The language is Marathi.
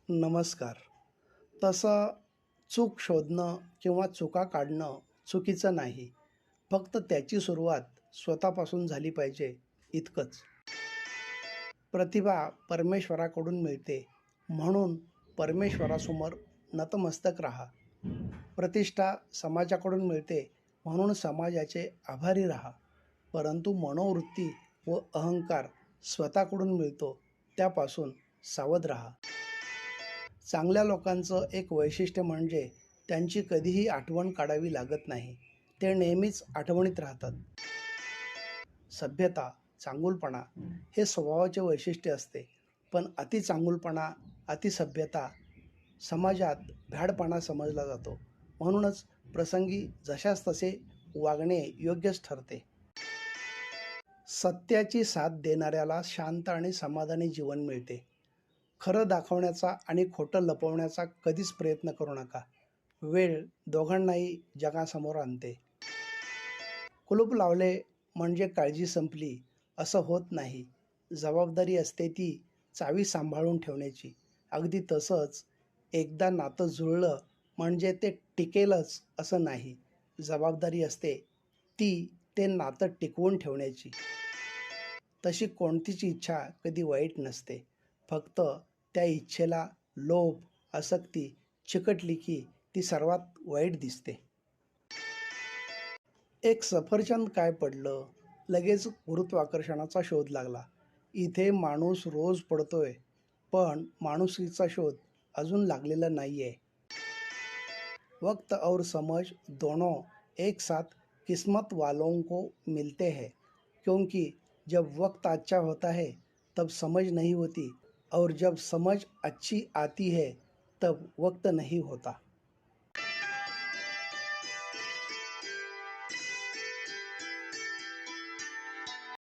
नमस्कार. तसं चूक शोधणं किंवा चुका काढणं चुकीचं नाही. फक्त त्याची सुरुवात स्वतःपासून झाली पाहिजे इतकंच. प्रतिभा परमेश्वराकडून मिळते म्हणून परमेश्वरासमोर नतमस्तक राहा. प्रतिष्ठा समाजाकडून मिळते म्हणून समाजाचे आभारी राहा. परंतु मनोवृत्ती व अहंकार स्वतःकडून मिळतो त्यापासून सावध राहा. चांगल्या लोकांचं एक वैशिष्ट्य म्हणजे त्यांची कधीही आठवण काढावी लागत नाही. ते नेहमीच आठवणीत राहतात. सभ्यता, चांगुलपणा हे स्वभावाचे वैशिष्ट्य असते. पण अतिचांगुलपणा, अतिसभ्यता समाजात भ्याडपणा समजला जातो. म्हणूनच प्रसंगी जशास तसे वागणे योग्यच ठरते. सत्याची साथ देणाऱ्याला शांत आणि समाधानी जीवन मिळते. खरं दाखवण्याचा आणि खोटं लपवण्याचा कधीच प्रयत्न करू नका. वेळ दोघांनाही जगासमोर आणते. कुलूप लावले म्हणजे काळजी संपली असं होत नाही. जबाबदारी असते ती चावी सांभाळून ठेवण्याची. अगदी तसंच एकदा नातं जुळलं म्हणजे ते टिकेलच असं नाही. जबाबदारी असते ती ते नातं टिकवून ठेवण्याची. तशी कोणतीच इच्छा कधी वाईट नसते. फक्त त्या इच्छेला लोभ, आसक्ती चिकटली की ती सर्वात वाईट दिसते. एक सफरचंद काय पडलं, लगेच गुरुत्वाकर्षणाचा शोध लागला. इथे माणूस रोज पडतोय, पण माणुसकीचा शोध अजून लागलेला नाही आहे. वक्त और समझ दोनों एक साथ किस्मत वालों को मिलते हैं, क्योंकि जब वक्त अच्छा होता है तब समझ नहीं होती और जब समझ अच्छी आती है तब वक्त नहीं होता.